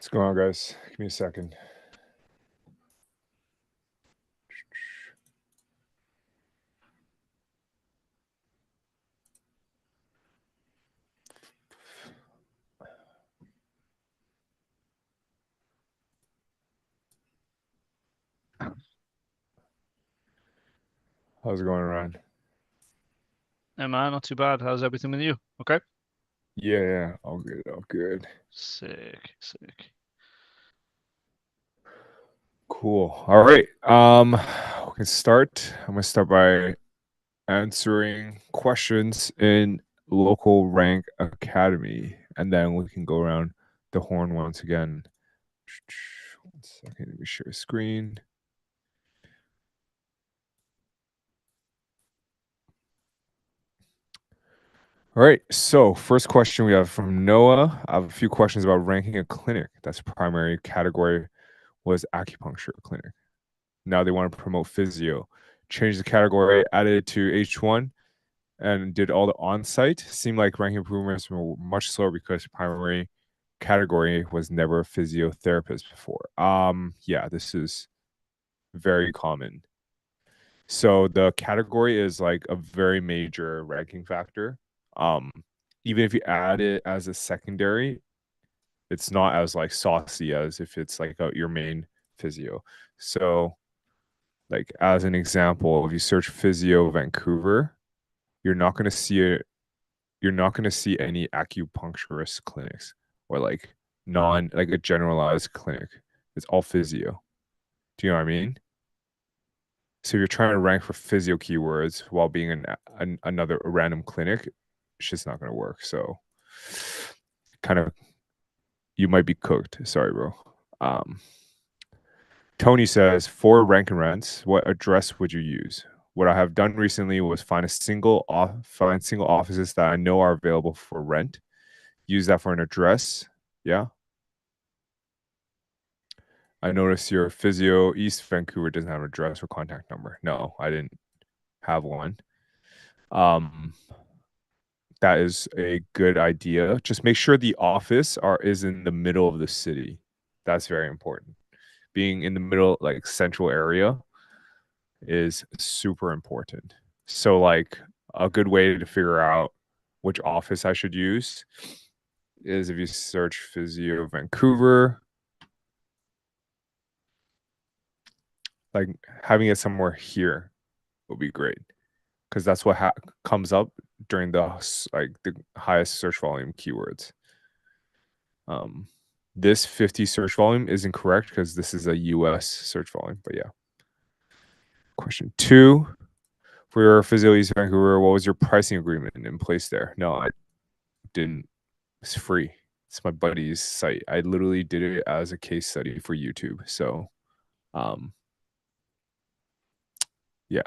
What's going on, guys? Give me a second. How's it going, Ryan? Hey man, not too bad. How's everything with you? Okay. Yeah, all good, all good. Sick, sick. Cool. All right. We can start. I'm gonna start by answering questions in Local Rank Academy, and then we can go around the horn once again. 1 second, let me share screen. All right, so first question we have from Noah. I have a few questions about ranking a clinic. That's primary category was acupuncture clinic. Now they want to promote physio. Change the category, added it to H1, and did all the on-site. Seemed like ranking improvements were much slower because primary category was never a physiotherapist before. Yeah, this is very common. So the category is like a very major ranking factor. Um, Even if you add it as a secondary, it's not as like saucy as if it's like your main physio. So like as an example, if you search physio Vancouver, you're not going to see it. You're not going to see any acupuncturist clinics or like like a generalized clinic. It's all physio. Do you know what I mean? So if you're trying to rank for physio keywords while being another random clinic, it's just not going to work. So kind of you might be cooked. Sorry, bro. Um, Tony says, for rank and rents, what address would you use? What I have done recently was find single offices that I know are available for rent. Use that for an address. Yeah. I noticed your physio East Vancouver doesn't have an address or contact number. No, I didn't have one. Um, that is a good idea. Just make sure the office is in the middle of the city. That's very important. Being in the middle, like central area, is super important. So like a good way to figure out which office I should use is if you search Physio Vancouver, like having it somewhere here would be great because that's what comes up during the highest search volume keywords. Um, this 50 search volume is incorrect because this is a US search volume, but yeah. Question 2. For your Physio East Vancouver, what was your pricing agreement in place there? No, I didn't. It's free. It's my buddy's site. I literally did it as a case study for YouTube. So, um, yeah.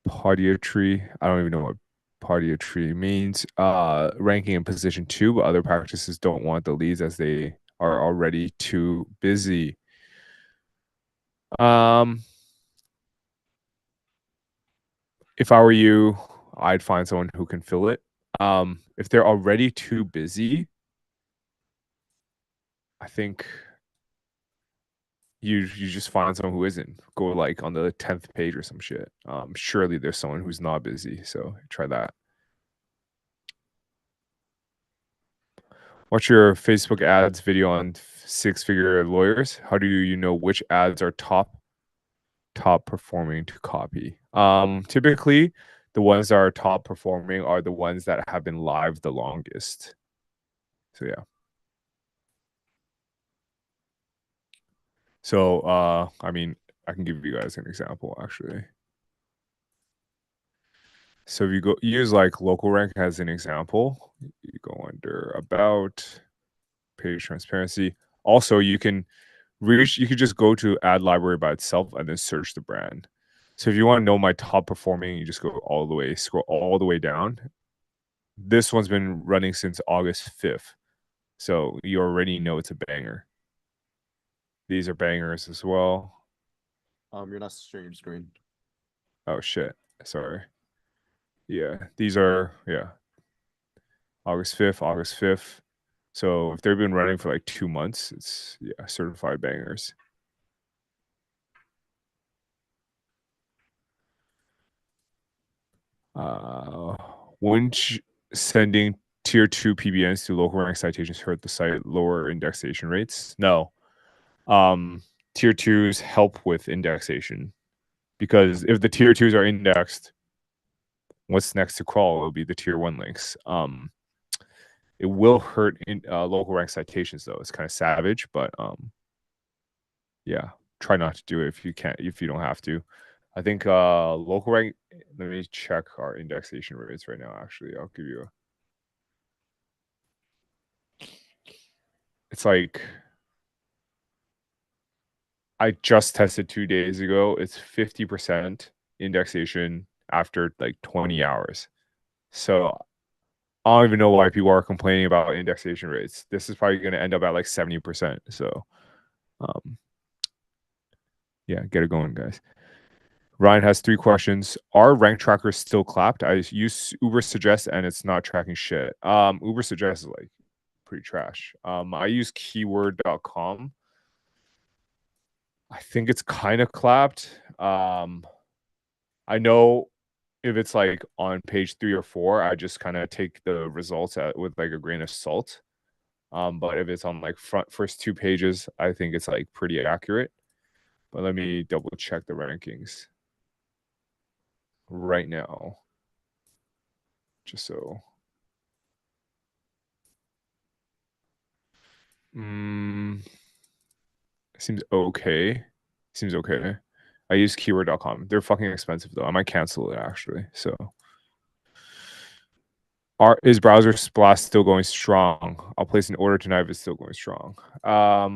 Podiatry. I don't even know what podiatry means. Ranking in position 2, but other practices don't want the leads as they are already too busy. Um, if I were you, I'd find someone who can fill it. If they're already too busy, I think you just find someone who isn't. Go like on the 10th page or some shit. Surely there's someone who's not busy, so try that. Watch your Facebook ads video on six-figure lawyers. How do you know which ads are top performing to copy? Typically the ones that are top performing are the ones that have been live the longest. So yeah. So I mean, I can give you guys an example actually. So if you go use like local rank as an example, you go under about page transparency. Also, you could just go to ad library by itself and then search the brand. So if you want to know my top performing, you just go scroll all the way down. This one's been running since August 5th. So you already know it's a banger. These are bangers as well. You're not sharing your screen. Oh shit. Sorry. Yeah, these are August 5th, August 5th. So if they've been running for like 2 months, it's certified bangers. Wouldn't sending tier 2 PBNs to local rank citations hurt the site lower indexation rates? No. Tier 2s help with indexation because if the tier 2s are indexed, what's next to crawl will be the tier 1 links. It will hurt in local rank citations though. It's kind of savage, but yeah, try not to do it if you can't, if you don't have to. I think local rank, let me check our indexation rates right now. Actually, I'll give you a, it's like I just tested 2 days ago. It's 50% indexation after like 20 hours. So I don't even know why people are complaining about indexation rates. This is probably going to end up at like 70%. So um yeah, get it going, guys. Ryan has 3 questions. Are rank trackers still clapped? I use Uber Suggest and it's not tracking shit. Uber Suggest is like pretty trash. I use keyword.com. I think it's kind of clapped. I know if it's like on page 3 or 4, I just kind of take the results with like a grain of salt. But if it's on like first 2 pages, I think it's like pretty accurate. But let me double check the rankings right now, just so. Seems okay. Seems okay. I use keyword.com. They're fucking expensive though. I might cancel it actually. So is browser splash still going strong? I'll place an order tonight if it's still going strong. Let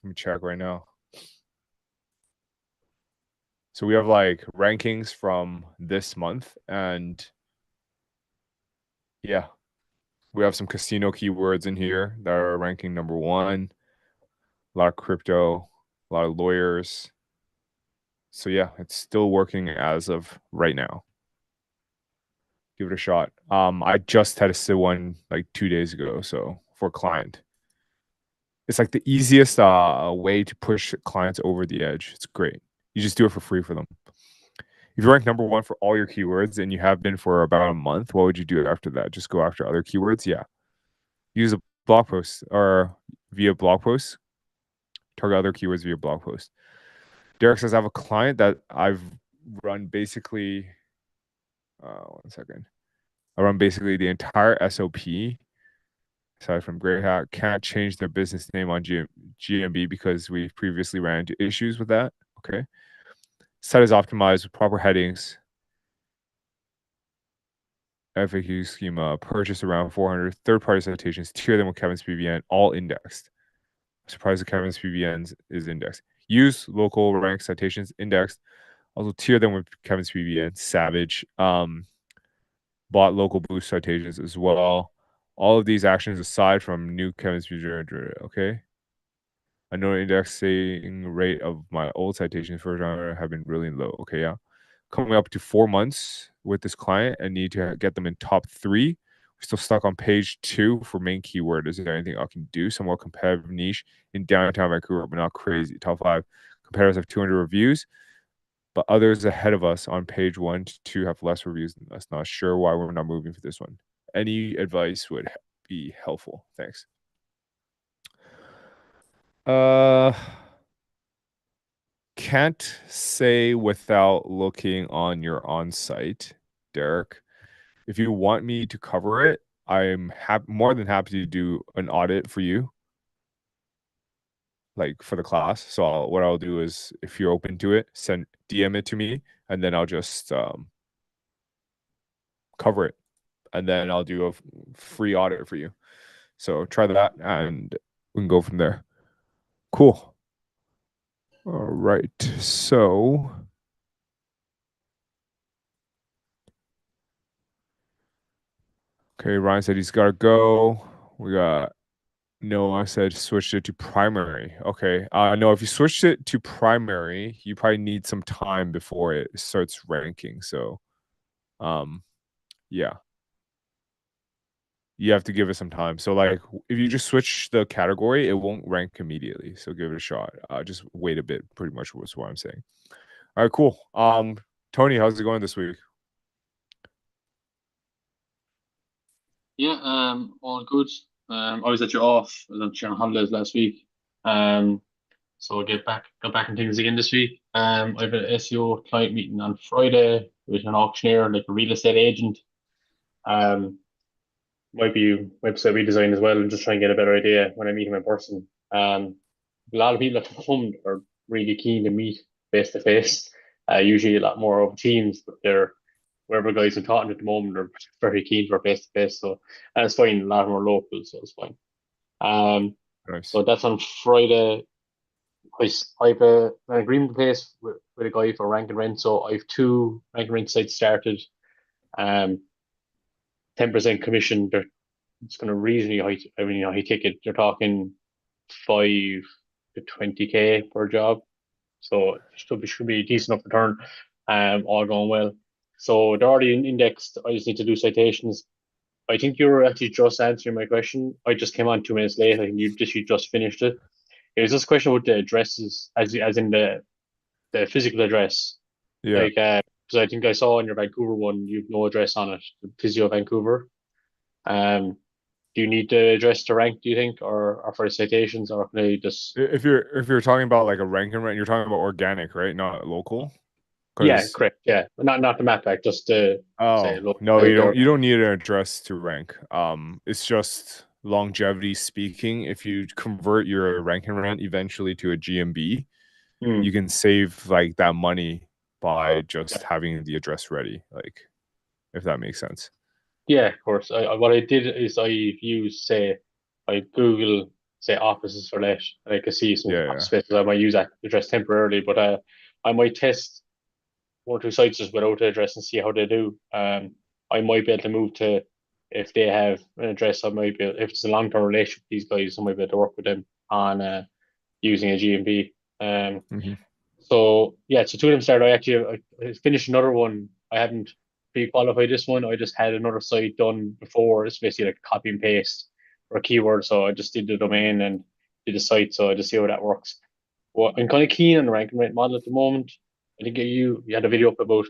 me check right now. So we have like rankings from this month, and yeah, we have some casino keywords in here that are ranking number 1. A lot of crypto, a lot of lawyers. So yeah, it's still working as of right now. Give it a shot. I just tested one like 2 days ago, so for a client. It's like the easiest way to push clients over the edge. It's great. You just do it for free for them. If you rank number 1 for all your keywords and you have been for about a month, what would you do after that? Just go after other keywords? Yeah. Use a blog post or via blog post. Target other keywords via blog post. Derek says, I have a client that I've run basically, 1 second. I run basically the entire SOP aside from Grey Hat, can't change their business name on GMB because we previously ran into issues with that. Okay. Site is optimized with proper headings. FAQ schema, purchase around 400 third-party citations, tier them with Kevin's PBN, all indexed. Surprised that Kevin's PBN is indexed. Use local rank citations indexed. Also tier them with Kevin's PBN, savage. Bought local boost citations as well. All of these actions aside from new Kevin's PBN, okay? I know the indexing rate of my old citations for genre have been really low. Okay, yeah. Coming up to 4 months with this client and need to get them in top 3. We're still stuck on page 2 for main keyword. Is there anything I can do? Somewhat competitive niche in downtown Vancouver, but not crazy. Top 5 competitors have 200 reviews, but others ahead of us on page 1 to 2 have less reviews than us. Not sure why we're not moving for this one. Any advice would be helpful. Thanks. Can't say without looking on your on-site, Derek. If you want me to cover it, I'm more than happy to do an audit for you, like for the class. So what I'll do is, if you're open to it, send DM it to me, and then I'll just cover it, and then I'll do a free audit for you. So try that, and we can go from there. Cool. All right. So. Okay, Ryan said he's got to go. We got Noah said switched it to primary. Okay. No, if you switched it to primary, you probably need some time before it starts ranking. So, yeah. you have to give it some time. So like if you just switch the category, it won't rank immediately. So give it a shot. Just wait a bit, pretty much was what I'm saying. All right, cool. Tony, how's it going this week? Yeah, all good. I was actually off. I was actually on holidays last week. So I got back in things again this week. I have an SEO client meeting on Friday with an auctioneer, like a real estate agent. Um, might be website redesign as well, and just try and get a better idea when I meet him in person. A lot of people at the moment are really keen to meet face to face. Usually a lot more over Teams, but they're wherever guys I'm talking to at the moment are very keen for face to face. So that's fine. A lot more local, so it's fine. Um, Nice. so that's on Friday. I have an agreement in place with a guy for rank and rent. So I have two rank and rent sites started. 10% commission. It's going to reasonably high. I mean, high ticket. You're talking 5 to 20K per job. So it should be a decent enough return. All going well. So they're already indexed. I just need to do citations. I think you were actually just answering my question. I just came on 2 minutes late. I think you just finished it. It was just a question with the addresses, as in the physical address. Yeah. Like, because I think I saw on your Vancouver one, you've no address on it, the Physio Vancouver. Um, do you need the address to rank, do you think, or for citations, or can I just? If you're talking about like a rank and rent, you're talking about organic, right? Not local. Yeah, Because correct. Yeah, not the map pack, just the say oh look no, out you there. don't need an address to rank. It's just longevity speaking. If you convert your rank and rent eventually to a GMB, Hmm. you can save like that money by Yeah. just having the address ready. Like if that makes sense. Yeah, of course. What I did is I used, say, I Google, say, offices for let, and I could see some Yeah, office yeah. spaces. I might use that address temporarily, but I might test one or two sites just without the address and see how they do. I might be able to move to if they have an address. I might be if it's a long term relationship with these guys. I might be able to work with them on using a GMB. Hmm. So yeah, so two of them started. I finished another one. I haven't pre-qualified this one. I just had another site done before. It's basically like copy and paste for a keyword. So I just did the domain and did the site. So I just see how that works. Well, I'm kind of keen on the rank and rate model at the moment. I think you had a video up about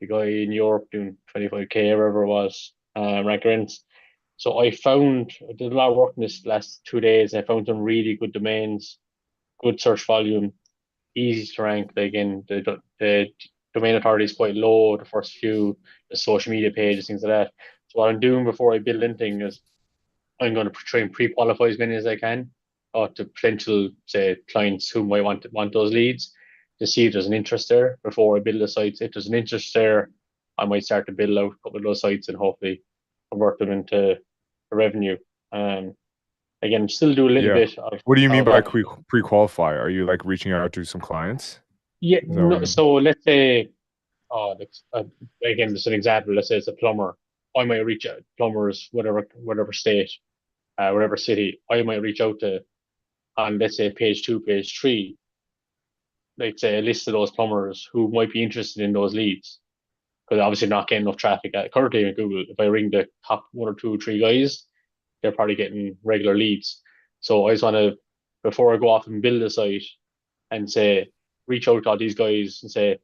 the guy in Europe doing 25K or whatever it was, rank and rents. So I did a lot of work in this last 2 days. I found some really good domains, good search volume, easy to rank. Like in the domain authority is quite low. The first few, the social media pages, things like that. So what I'm doing before I build anything is I'm going to try and pre-qualify as many as I can to potential, say, clients who might want those leads to see if there's an interest there before I build the sites. If there's an interest there, I might start to build out a couple of those sites and hopefully convert them into revenue. Um, Again, still do a little Yeah. bit of, What do you mean of by uh, pre-qualify? Are you like reaching out to some clients? yeah. Is that what No, you mean? so let's say, again, just an example. Let's say it's a plumber. I might reach out plumbers, whatever state, whatever city. I might reach out to on, let's say, page two, page three, like say a list of those plumbers who might be interested in those leads. Because obviously not getting enough traffic currently in Google. If I ring the top one or two, three guys, they're probably getting regular leads. So I just want to, before I go off and build a site and say, reach out to all these guys and say,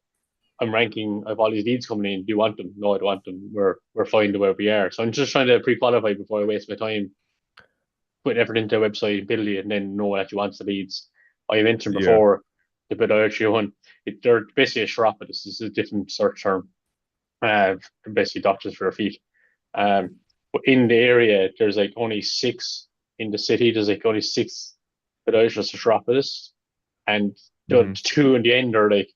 I'm ranking, I have all these leads coming in. Do you want them? No, I don't want them. We're fine the way we are. So I'm just trying to pre-qualify before I waste my time putting effort into a website, build it, and then no one actually wants the leads. I mentioned Yeah. before the podiatry one. They're basically a chiropodist. This is a different search term. Basically doctors for their feet. But in the area, there's like only six in the city. There's like only six podiatrists or chiropodists, and the Hmm. two in the end are like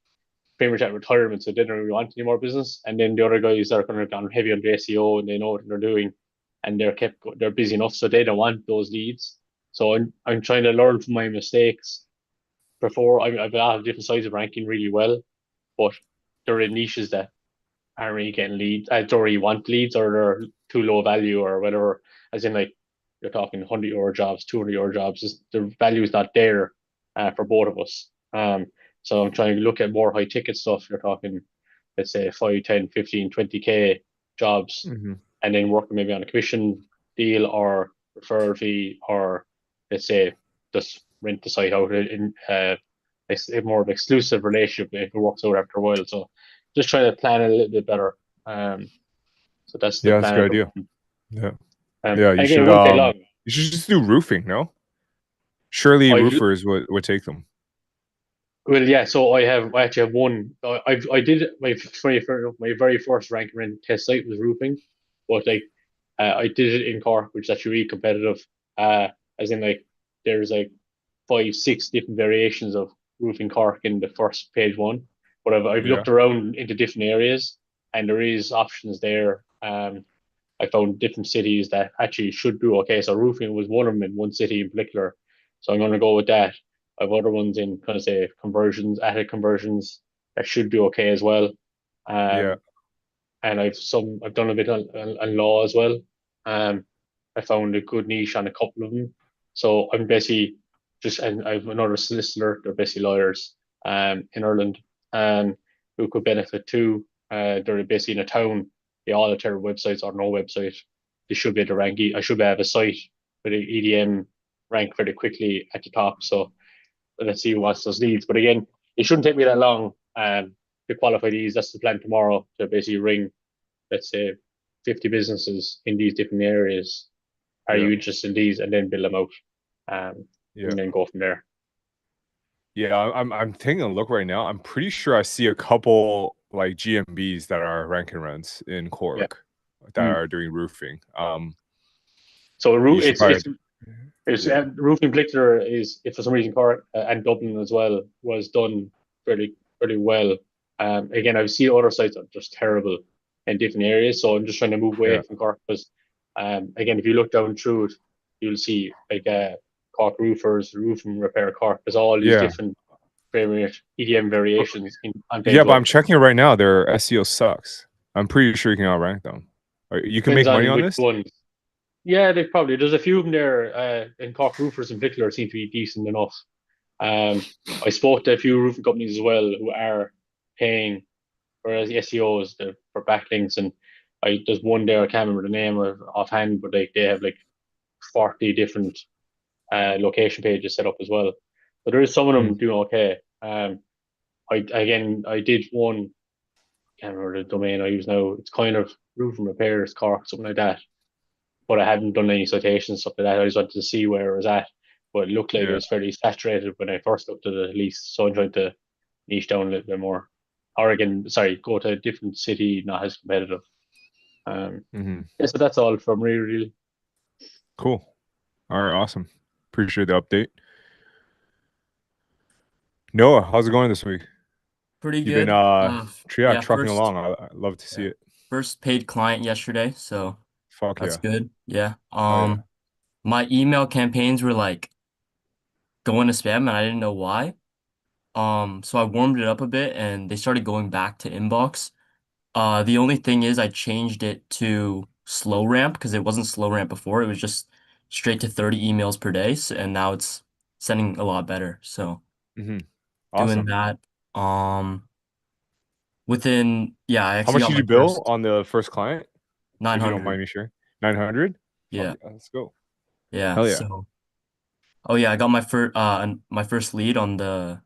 pretty much at retirement, so they don't really want any more business. And then the other guys are kind of gone heavy on the SEO and they know what they're doing, and they're busy enough, so they don't want those leads. So I'm trying to learn from my mistakes before. I've a lot of different sides of ranking really well, but there are niches that aren't really getting leads. I don't really want leads, or they're too low value or whatever. As in, like, you're talking €100 jobs, €200 jobs. The value is not there for both of us. So I'm trying to look at more high ticket stuff. You're talking, let's say, 5, 10, 15, 20K jobs, Hmm. and then working maybe on a commission. deal or referral fee, or let's say just rent the site out in a more of exclusive relationship if it works out after a while. So just trying to plan it a little bit better. So that's the Yeah, that's a plan good at the idea. moment. Yeah. Yeah, Again, it won't take long. you should just do roofing, no? Surely I roofers would take them. Well, yeah. So I actually have one. I did my very first rank rent test site was roofing, but like I did it in Cork, which is actually really competitive. As in like there's like 5, 6 different variations of roofing Cork in the first page one. But I've Yeah. looked around into different areas, and there is options there. I found different cities that actually should do okay. So roofing was one of them in one city in particular. So I'm going to go with that. I have other ones in kind of say conversions, attic conversions that should do okay as well. Yeah. Um, and I've done a bit on law as well. Um, I found a good niche on a couple of them. So I'm basically and I've another solicitor. They're basically lawyers in Ireland who could benefit too. They're basically in a town. They all have their websites or no website. They should be able to rank. I should have a site for the EDM rank very quickly at the top. So let's see what's those leads. But again, it shouldn't take me that long to qualify these. That's the plan tomorrow to basically ring, let's say, 50 businesses in these different areas. Are Yeah. you interested in these? And then build them out, Yeah. and then go from there. Yeah, I'm taking a look right now. I'm pretty sure I see a couple like GMBs that are ranking rents in Yeah. Cork that are doing roofing. So You should probably it's yeah. roof in particular is if for some reason Cork and Dublin as well was done pretty well. Again, I've seen other sites that are just terrible in different areas, so I'm just trying to move away Yeah. from Cork because, again, if you look down through it, you'll see like Cork roofers, roof and repair Cork. There's all these Yeah. different variant EDM But- variations on Yeah, page but one. I'm checking it right now. Their SEO sucks. I'm pretty sure you can outrank them. You can Depends make money on on which this? ones. Yeah, they probably there's a few of them there in Cork roofers in particular seem to be decent enough. I spoke to a few roofing companies as well who are paying for SEOs for backlinks, and there's one there I can't remember the name of offhand, but they have like 40 different location pages set up as well. But there is some of Hmm. them doing okay. I did one. Can't remember the domain I use now. It's kind of roof and repairs Cork, something like that. But I hadn't done any citations stuff like that. I just wanted to see where it was at. But it looked like it Yeah. was fairly saturated when I first looked at it at least. So I'm trying to niche down a little bit more. Or again, sorry, go to a different city, not as competitive. Hmm. Yeah, so that's all from me, really. Cool. All right, awesome. Appreciate the update. Noah, how's it going this week? Pretty You've been good. Yeah, trucking first along. I love to see yeah, it. first paid client yesterday, so Fuck that's yeah. good. Yeah. Hell yeah. My email campaigns were like going to spam and I didn't know why. So I warmed it up a bit and they started going back to inbox. The only thing is I changed it to slow ramp because it wasn't slow ramp before. It was just straight to 30 emails per day, and now it's sending a lot better. So Hmm. doing Awesome. that. Yeah, I How actually much got did my you bill first on the first client, if you don't 900. mind me sharing? 900? Fuck Yeah. yeah, let's go. Yeah. Hell yeah. So, oh yeah, I got my first lead on or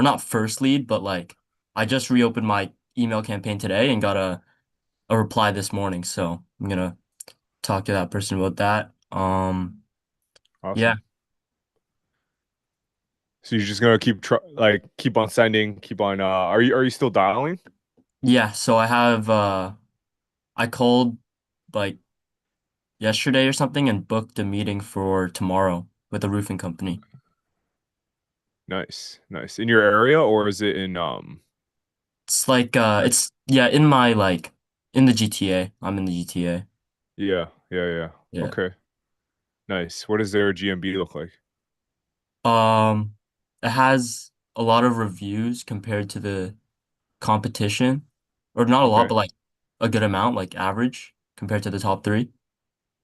not first lead, but like I just reopened my email campaign today and got a reply this morning. So I'm gonna talk to that person about that. Yeah, Awesome. So you're just gonna keep on sending, keep on are you still dialing? yeah. So I called like yesterday or something and booked a meeting for tomorrow with a roofing company. Nice, nice. In your area, or is it in It's like like it's yeah in my like in the GTA. I'm in the GTA. yeah, yeah, yeah. Yeah. Okay. Nice. What does their GMB look like? Um, it has a lot of reviews compared to the competition, or not a lot, Okay. but like a good amount, like average compared to the top three.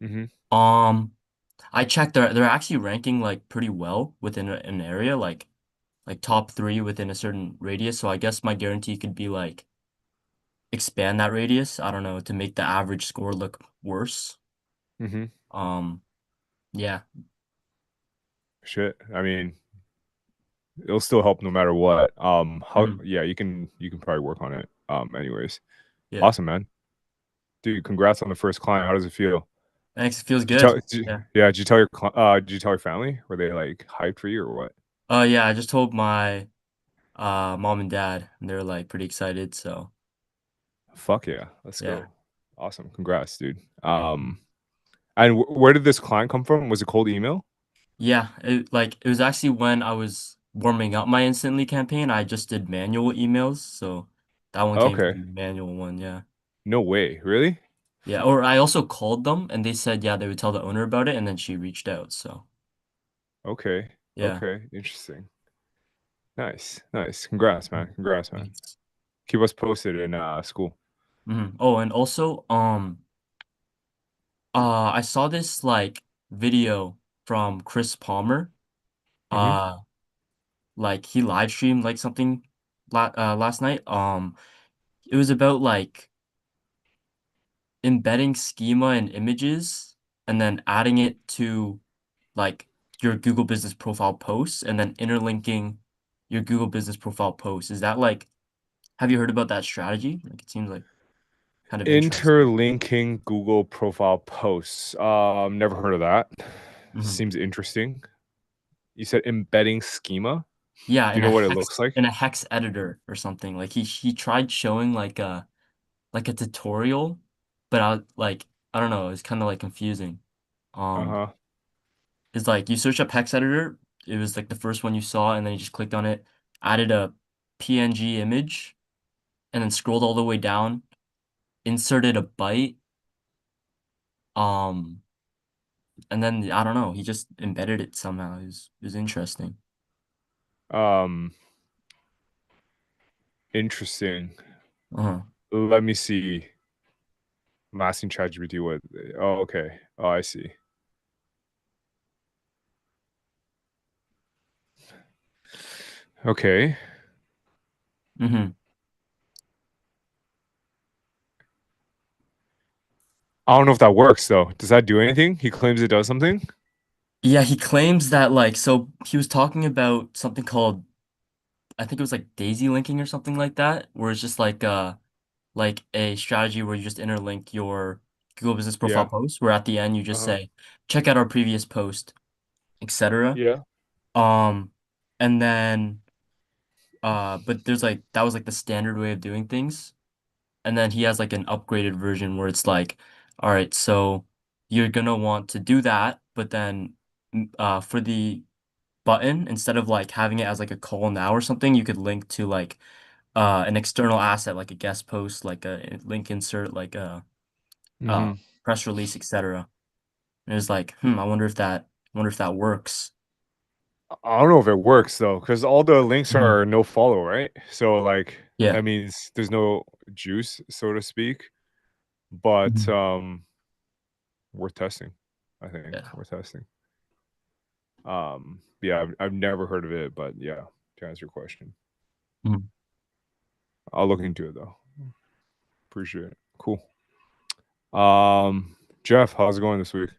Mm-hmm. Um, I checked they're actually ranking like pretty well within an area, like top three within a certain radius. So I guess my guarantee could be like expand that radius. I don't know to make the average score look worse. Mm-hmm. Yeah. Shit. I mean, it'll still help no matter what. How Mhm. yeah, you can probably work on it. Anyways. Yeah. Awesome, man. Dude, congrats on the first client. How does it feel? Thanks. It feels Did you tell good. Yeah. yeah, did you tell your did you tell your family? Were they like hyped for you or what? Yeah, I just told my mom and dad, and they're like pretty excited, so Fuck yeah. Let's yeah. go. Awesome. Congrats, dude. And where did this client come from? Was it cold email? Yeah, it was actually when I was warming up my instantly campaign, I just did manual emails, so that one came Okay. from the manual one, yeah. No way. Really? Yeah, or I also called them and they said yeah, they would tell the owner about it and then she reached out, so Okay. yeah. Okay. Interesting. Nice. Nice. Congrats, man. Mhm. Congrats, man. Thanks. Keep us posted in school. Oh, and also I saw this like video from Chris Palmer. Hmm. Uh like he live streamed like something last night. It was about like embedding schema and images and then adding it to like your Google Business Profile posts and then interlinking your Google Business Profile posts. Is that like, have you heard about that strategy? Like it seems like kind of interesting. Interlinking Google profile posts. Never heard of that. Hmm. Seems interesting. You said embedding schema. Yeah, Do you know what it looks like? in a hex editor or something. Like he tried showing like a tutorial, but I don't know, it's kind of like confusing. Um, Uh-huh. it's like you search up hex editor, it was like the first one you saw, and then you just clicked on it, added a PNG image, and then scrolled all the way down, inserted a byte, um, and then I don't know, he just embedded it somehow. It was interesting. Um, interesting. Uh-huh. Let me see. I'm asking ChatGPT what. Oh, okay. Oh, I see. Okay. Hmm. I don't know if that works though. Does that do anything? He claims it does something. Yeah, he claims that like so he was talking about something called I think it was like daisy linking or something like that, where it's just like a strategy where you just interlink your Google Business Profile Yeah. post, where at the end you just Uh-huh. say, check out our previous post, etc. Yeah. Um, and then but there's like that was like the standard way of doing things. And then he has like an upgraded version where it's like, all right, so you're gonna want to do that, but then for the button, instead of like having it as like a call now or something, you could link to like an external asset like a guest post, like a link insert, like a Hmm. press release, etc. And it's like, I wonder if that works. I don't know if it works though, because all the links Mhm. are no follow, right? So like Yeah. that means there's no juice, so to speak. But Mhm. worth testing, I think. Yeah. Worth testing. Yeah, I've never heard of it, but yeah, to answer your question. Mhm. I'll look into it though. Appreciate it. Cool. Um, Jeff, how's it going this week?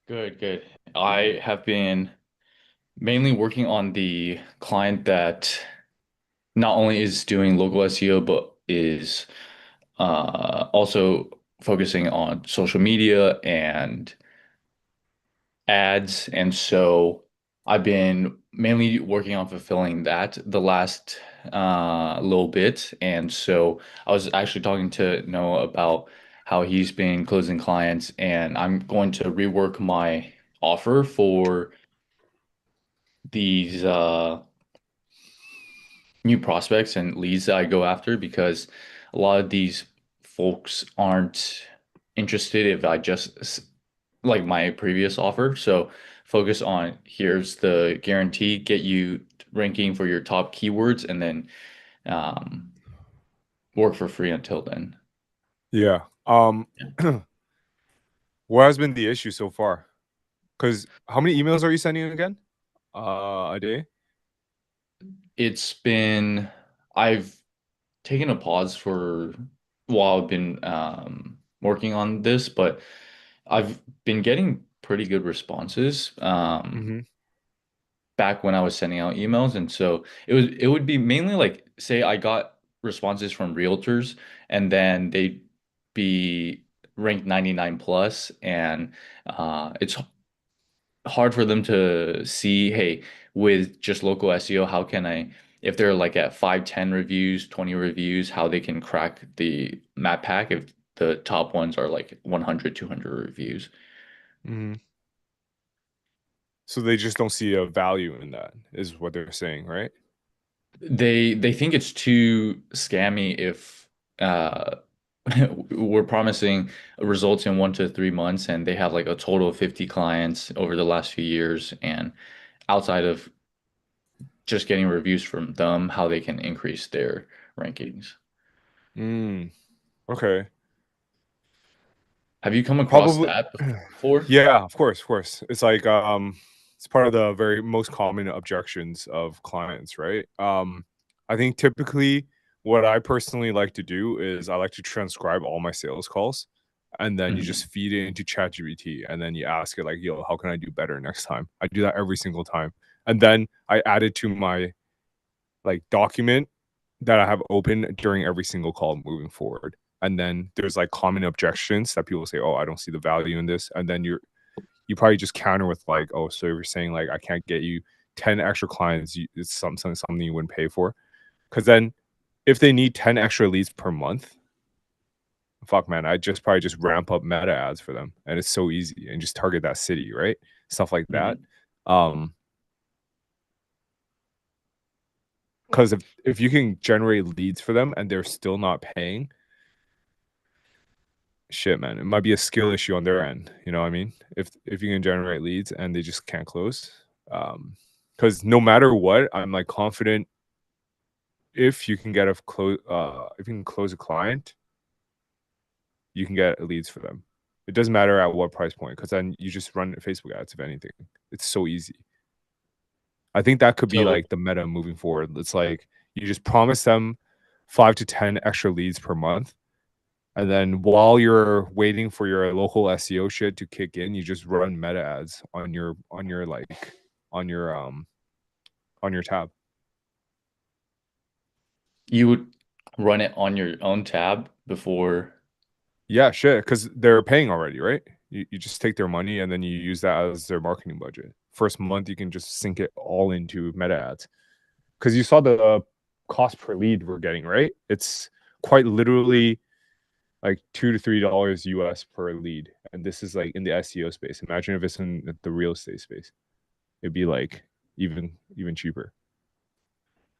Good, good. I have been mainly working on the client that not only is doing local SEO, but is also focusing on social media and ads. And so I've been mainly working on fulfilling that the last little bit. And so I was actually talking to Noah about how he's been closing clients, and I'm going to rework my offer for these new prospects and leads that I go after, because a lot of these folks aren't interested if I just like my previous offer. So focus on here's the guarantee, get you ranking for your top keywords, and then um, work for free until then. Yeah. Yeah. What has been the issue so far? Because how many emails are you sending again? A day? It's been, I've taken a pause for while I've been working on this, but I've been getting pretty good responses. Mm-hmm. Back when I was sending out emails. And so it would be mainly like, say I got responses from realtors and then they'd be ranked 99 plus, and it's hard for them to see, hey, with just local SEO, how can I, if they're like at 5, 10 reviews, 20 reviews, how they can crack the map pack if the top ones are like 100, 200 reviews. Mm-hmm. So they just don't see a value in that, is what they're saying, right? They think it's too scammy if uh we're promising results in 1 to 3 months and they have like a total of 50 clients over the last few years, and outside of just getting reviews from them, how they can increase their rankings. Mm. Okay. Have you come across Probably. that before? Yeah, of course, of course. It's like it's part of the very most common objections of clients, right? I think typically what I personally like to do is I like to transcribe all my sales calls, and then you just Mhm. feed it into ChatGPT, and then you ask it like, "Yo, how can I do better next time?" I do that every single time. And then I add it to my like document that I have open during every single call moving forward. And then there's like common objections that people say, "Oh, I don't see the value in this." And then you probably just counter with like, "Oh, so you're saying like I can't get you 10 extra clients, it's something you wouldn't pay for." Because then if they need 10 extra leads per month, fuck man, I just probably just ramp up meta ads for them, and it's so easy, and just target that city, right? Stuff like that. Mhm. Um, because if you can generate leads for them and they're still not paying, shit, man, it might be a skill issue on their end. You know what I mean? If you can generate leads and they just can't close, because no matter what, I'm like confident if you can get a close, if you can close a client, you can get leads for them. It doesn't matter at what price point, because then you just run Facebook ads. If anything, it's so easy. I think that could be So like the meta moving forward. It's like you just promise them 5 to 10 extra leads per month. And then while you're waiting for your local SEO shit to kick in, you just run meta ads on your like on your tab. you would run it on your own tab before. Yeah, shit, because they're paying already, right? You just take their money and then you use that as their marketing budget. First month, you can just sink it all into meta ads. Because you saw the cost per lead we're getting, right? It's quite literally like $2 to $3 US per lead. And this is like in the SEO space. Imagine if it's in the real estate space. It'd be like even cheaper.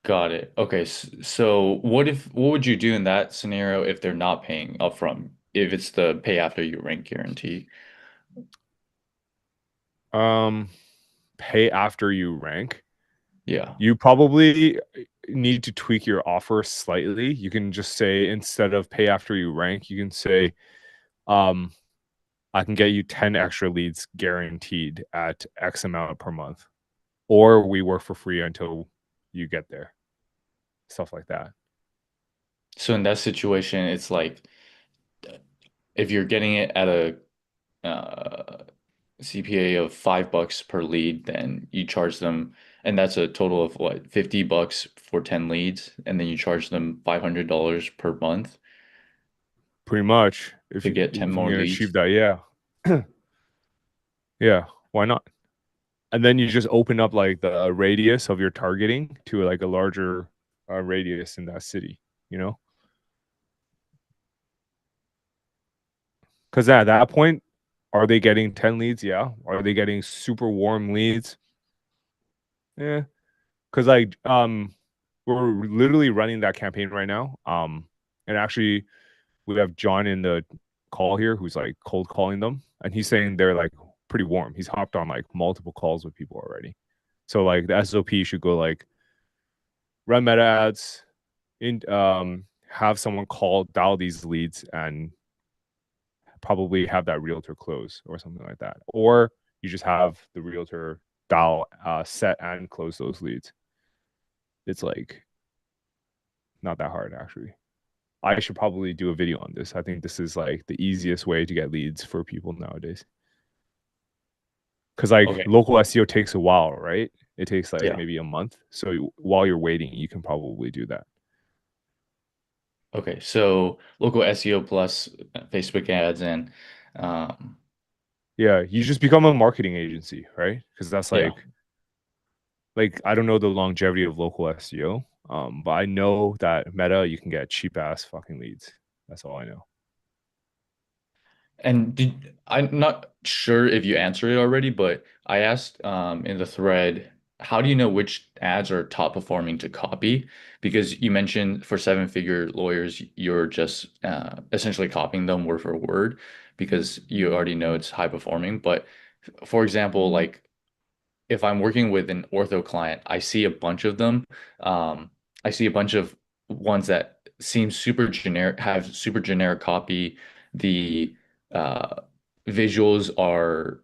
Got it. Okay, so what would you do in that scenario if they're not paying upfront? If it's the pay after you rank guarantee? Um, pay after you rank. Yeah. You probably need to tweak your offer slightly. You can just say, instead of pay after you rank, you can say, um, I can get you 10 extra leads guaranteed at X amount per month, or we work for free until you get there. Stuff like that. So in that situation, it's like if you're getting it at a CPA of $5 per lead, then you charge them, and that's a total of what, $50 for 10 leads, and then you charge them $500 per month Pretty much. If to you get 10 if you more can leads. achieve that, yeah. Yeah, why not? And then you just open up like the radius of your targeting to like a larger radius in that city, you know? Because at that point, are they getting 10 leads? Yeah. Are they getting super warm leads? Yeah. Because like we're literally running that campaign right now. And actually we have John in the call here who's like cold calling them, and he's saying they're like pretty warm. He's hopped on like multiple calls with people already. So like the SOP should go like run meta ads, in have someone call dial these leads and probably have that realtor close or something like that. Or you just have the realtor dial set and close those leads. It's like not that hard actually. I should probably do a video on this. I think this is like the easiest way to get leads for people nowadays. Because like Okay. local SEO takes a while, right? It takes like Yeah. maybe a month. So while you're waiting, you can probably do that. Okay. So local SEO plus Facebook ads and um, Yeah, you just become a marketing agency, right? Because that's yeah. like I don't know the longevity of local SEO, but I know that Meta you can get cheap ass fucking leads. That's all I know. And I'm not sure if you answered it already, but I asked in the thread, how do you know which ads are top performing to copy? Because you mentioned for seven-figure lawyers, you're just essentially copying them word for word because you already know it's high performing. But for example, like if I'm working with an ortho client, I see a bunch of them. I see a bunch of ones that seem super generic, have super generic copy. The uh, visuals are,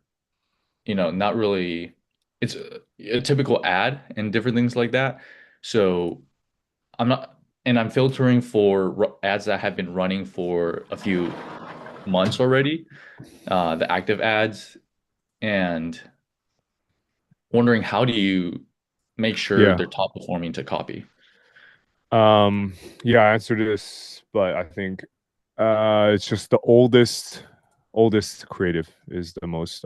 not really, it's a typical ad and different things like that. So I'm not, and I'm filtering for ads that have been running for a few months already, the active ads, and wondering how do you make sure Yeah. they're top performing to copy? Yeah, I answered this, but I think it's just the oldest creative is the most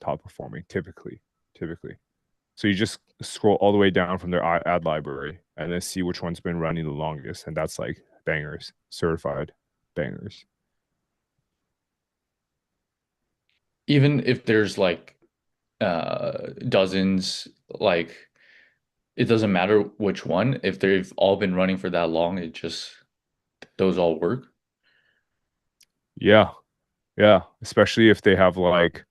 top performing typically. So you just scroll all the way down from their ad library and then see which one's been running the longest, and that's like bangers, certified bangers. Even if there's like dozens, like it doesn't matter which one. If they've all been running for that long, it just those all work. Yeah, yeah, especially if they have like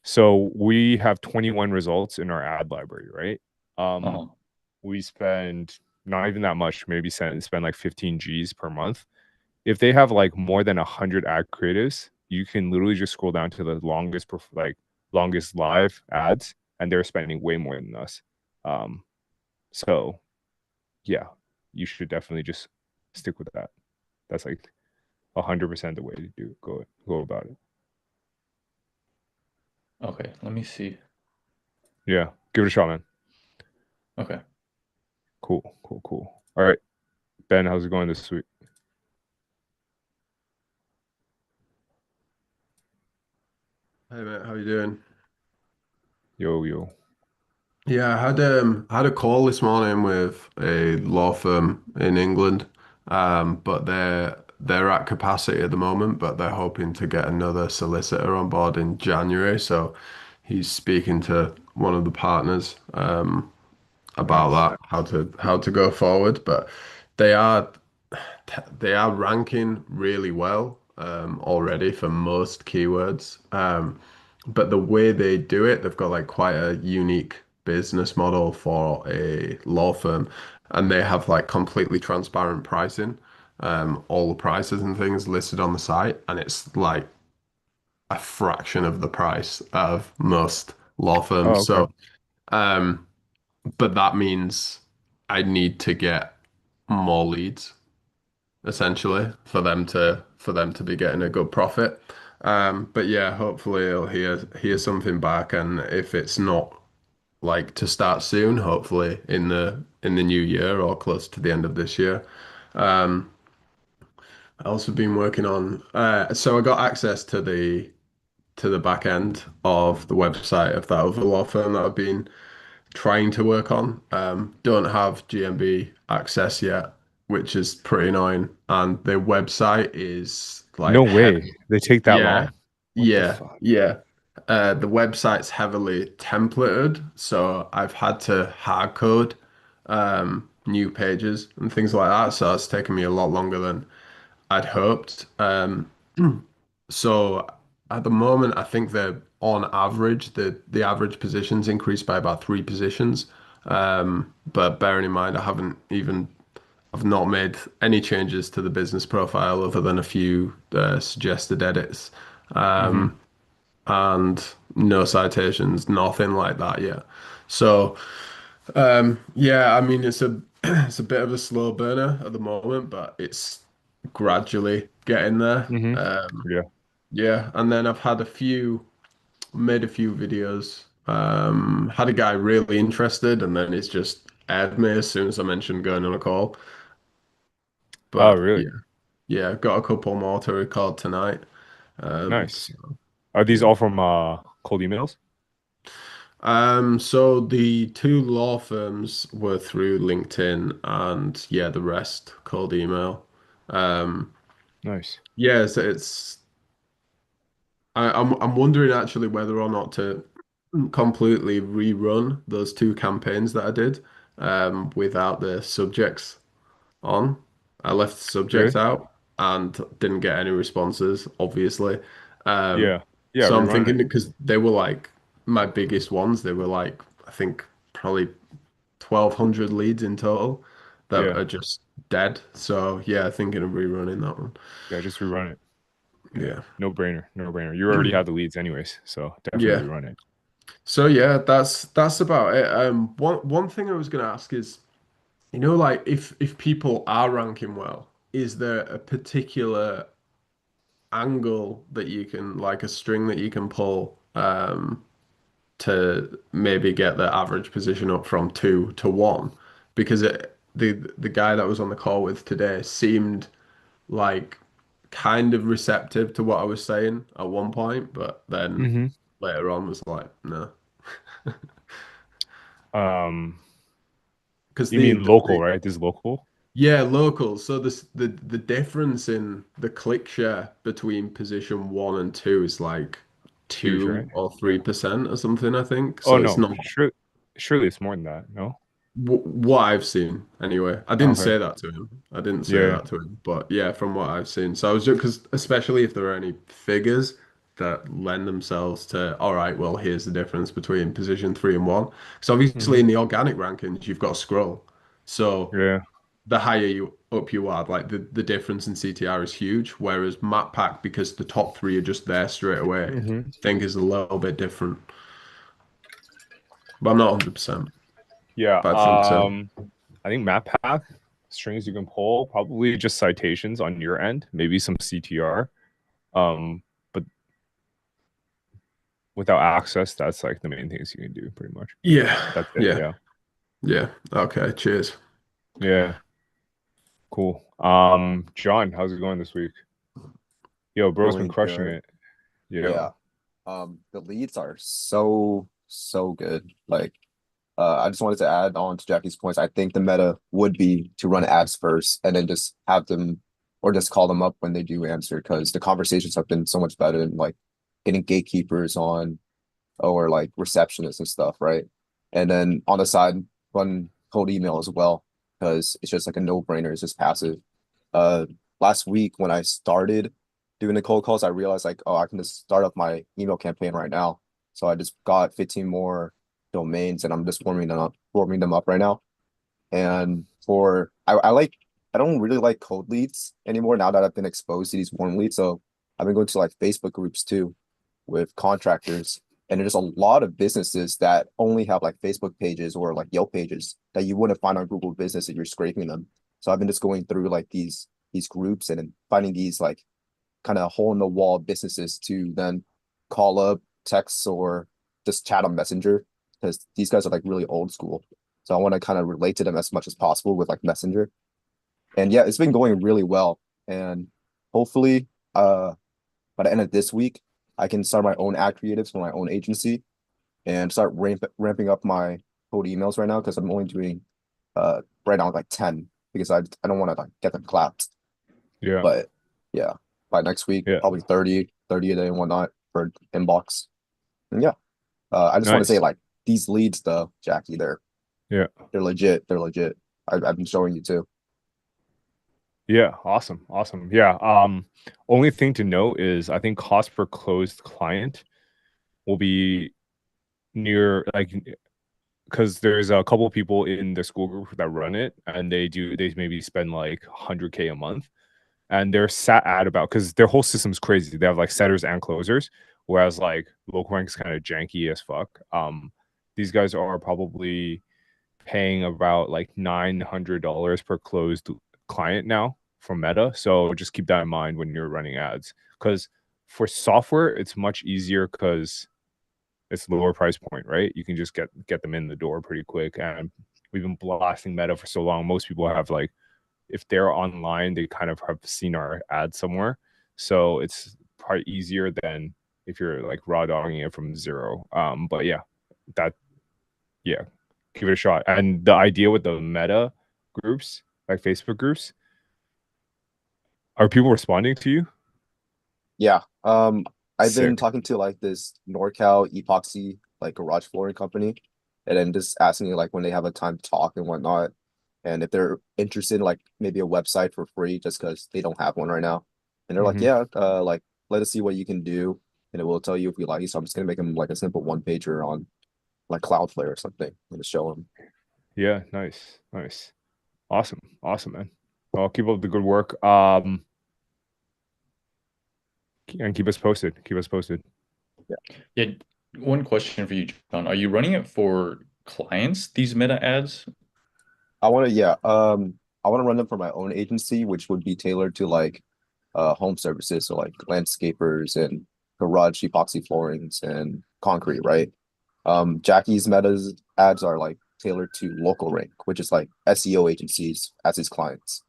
so we have 21 results in our ad library, right? Uh-huh. We spend not even that much, maybe spend like 15 G's per month. If they have like more than 100 ad creatives, you can literally just scroll down to the longest live ads, and they're spending way more than us. Um, so yeah, you should definitely just stick with that. That's like 100% the way to go about it. Okay, let me see. Yeah, give it a shot, man. Okay. Cool. All right, Ben, how's it going this week? Hey mate, how you doing? Yo. Yeah, I had a call this morning with a law firm in England, but they're at capacity at the moment, but they're hoping to get another solicitor on board in January. So he's speaking to one of the partners about Nice. that, how to go forward. But they are they are ranking really well already for most keywords. But the way they do it, they've got like quite a unique business model for a law firm, and they have like completely transparent pricing, all the prices and things listed on the site, and it's like a fraction of the price of most law Oh, firms. okay. So, um, but that means I need to get more leads essentially for them to be getting a good profit. But yeah, hopefully he'll hear something back, and if it's not like to start soon, hopefully in the new year or close to the end of this year. I also been working on so I got access to the back end of the website of that other law firm that I've been trying to work on. Don't have GMB access yet, which is pretty annoying. And the website is No like way. They take that yeah, long? What the yeah, fuck? yeah. The website's heavily templated, so I've had to hard code new pages and things like that. So it's taken me a lot longer than I'd hoped. So at the moment, I think they're on average, the average positions increased by about three positions. But bearing in mind, I've not made any changes to the business profile other than a few suggested edits, Hmm. and no citations, nothing like that yet. So yeah, I mean it's a it's a bit of a slow burner at the moment, but gradually getting there. Mm-hmm. Yeah. Yeah, and then I've had made a few videos. Had a guy really interested, and then it's just aired me as soon as I mentioned going on a call. Oh, But really? yeah, got a couple more to record tonight. Nice. So, Are these yeah. all from cold emails? So the two law firms were through LinkedIn, and yeah, the rest cold email. Um, Nice. yeah, so I'm wondering actually whether or not to completely rerun those two campaigns that I did without the subjects on. I left the subject Really? out and didn't get any responses, obviously. Um, Yeah. Yeah, so I'm rerun thinking it. because they were like my biggest ones, they were like I think probably 1,200 leads in total that Yeah. are just dead. So yeah, thinking of rerunning that one. Yeah, just rerun it. Yeah. Yeah. No brainer. No brainer. You already have the leads anyways, so definitely Yeah. rerun it. So yeah, that's about it. One thing I was gonna ask is, like if people are ranking well, is there a particular angle that you can like a string that you can pull to maybe get the average position up from 2 to 1? Because the guy that was on the call with today seemed like kind of receptive to what I was saying at one point, but then Mm-hmm. later on was like, no. Um, Because you mean local, right? This is local? yeah, local. So the difference in the click share between position 1 and 2 is like Huge, right? 2 or 3% or something, I think. Oh So it's no, not surely it's more than that, no? what I've seen anyway. I didn't Okay. say that to him. I didn't say Yeah. that to him, but yeah, from what I've seen. So I was just because, especially if there are any figures that lend themselves to, all right, well, here's the difference between position 3 and 1. So obviously Mm-hmm. in the organic rankings, you've got to scroll. So Yeah. the higher you are, like the difference in CTR is huge. Whereas map pack, because the top three are just there straight away, I Mm-hmm. think is a little bit different. But I'm not 100%. Yeah. But I think so. I think map pack strings you can pull, probably just citations on your end, maybe some CTR. But without access, that's like the main things you can do pretty much. Yeah, That's it. yeah, Yeah. yeah. Okay, cheers. Yeah. Cool. John, how's it going this week? Yo, bro's been Going crushing good. it. Yo. Yeah. The leads are so good. Like, I just wanted to add on to Jackie's points. I think the meta would be to run ads first and then just have them or just call them up when they do answer because the conversations have been so much better than like getting gatekeepers on or like receptionists and stuff, right? And then on the side, run cold email as well because it's just like a no-brainer. It's just passive. Uh, Last week when I started doing the cold calls, I realized like, oh, I can just start up my email campaign right now. So I just got 15 more domains and I'm just warming them up right now. And I don't really like cold leads anymore now that I've been exposed to these warm leads. So I've been going to like Facebook groups too with contractors. And there's a lot of businesses that only have like Facebook pages or like Yelp pages that you wouldn't find on Google Business if you're scraping them. So I've been just going through like these groups and then finding these like kind of hole in the wall businesses to then call up, text, or just chat on Messenger because these guys are like really old school. So I want to kind of relate to them as much as possible with like Messenger. And yeah, it's been going really well. And hopefully, by the end of this week, I can start my own ad creatives for my own agency and start ramping up my cold emails right now because I'm only doing right now like 10 because I don't want to like get them clapped. Yeah. But yeah, by next week, Yeah. probably 30 a day and whatnot for inbox. And yeah, I just want to say Nice. like these leads though, Jackie, Yeah. they're legit. They're legit. I've been showing you too. Yeah. Awesome. Awesome. Yeah. Only thing to note is I think cost per closed client will be near like because there's a couple people in the school group that run it and they maybe spend like 100K a month and they're sat at about because their whole system's crazy. They have like setters and closers, whereas like local rank's kind of janky as fuck. These guys are probably paying about like $900 per closed client now from Meta. So just keep that in mind when you're running ads. Because for software, it's much easier because it's lower price point, right? You can just get them in the door pretty quick. And we've been blasting Meta for so long. Most people have like, if they're online, they kind of have seen our ad somewhere. So it's probably easier than if you're like raw dogging it from zero. But yeah, give it a shot. And the idea with the Meta groups, like Facebook groups, are people responding to you? Yeah. I've been Sick. talking to like this NorCal epoxy like garage flooring company, and then just asking like when they have a time to talk and whatnot, and if they're interested in like maybe a website for free just because they don't have one right now. And they're like, Mhm. yeah, like let us see what you can do, and it will tell you if we like you. So I'm just gonna make them like a simple one pager on like Cloudflare or something and just show them. Yeah, nice. Awesome, man. Well, keep up the good work. And keep us posted. Yeah, one question for you, John. Are you running it for clients, these meta ads? I want to, yeah, I want to run them for my own agency, which would be tailored to like home services, so like landscapers and garage epoxy floorings and concrete, right? Jackie's Meta's ads are like tailored to Localrank, which is like SEO agencies as his clients,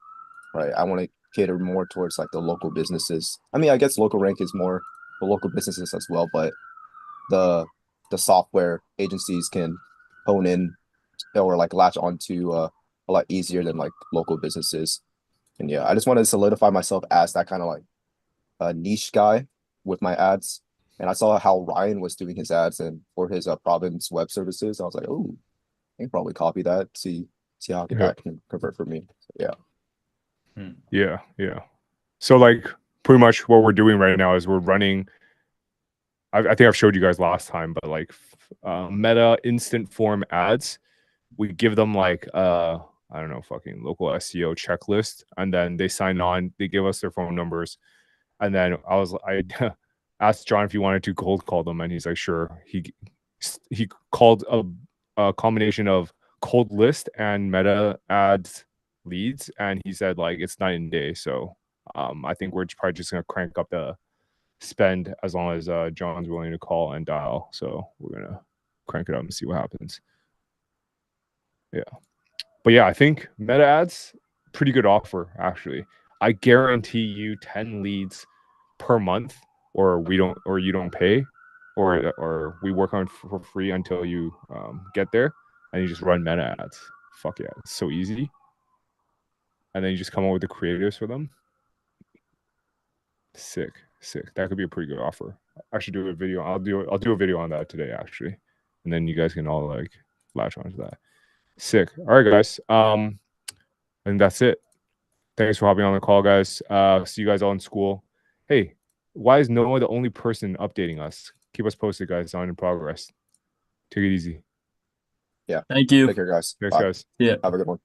right? I want to cater more towards like the local businesses. I mean, I guess Localrank is more for local businesses as well, but the the software agencies can hone in or like latch onto a lot easier than like local businesses. And yeah, I just want to solidify myself as that kind of like a niche guy with my ads. And I saw how Ryan was doing his ads and for his province web services. I was like, oh, I can probably copy that, see how Yeah. that can convert for me. So, yeah. Yeah. So like pretty much what we're doing right now is we're running. I think I've showed you guys last time, but like Meta instant form ads. We give them like I don't know, fucking local SEO checklist, and then they sign on. They give us their phone numbers, and then I asked John if he wanted to cold call them, and he's like, sure. He called a combination of cold list and Meta ads leads, and he said like it's night and day. So I think we're probably just gonna crank up the spend as long as John's willing to call and dial. So we're gonna crank it up and see what happens. Yeah. But yeah, I think Meta ads, pretty good offer actually. I guarantee you 10 leads per month, or you don't pay, or we work on it for free until you get there, and you just run Meta ads. Fuck yeah, it's so easy. And then you just come up with the creatives for them. Sick. That could be a pretty good offer. I should do a video. I'll do a video on that today actually, and then you guys can all like latch onto that. Sick. All right, guys. And that's it. Thanks for hopping on the call, guys. See you guys all in school. Hey, why is Noah the only person updating us? Keep us posted, guys, on in progress. Take it easy. Yeah. Thank you. Take care, guys. Thanks, Bye. guys. Yeah. Have a good one.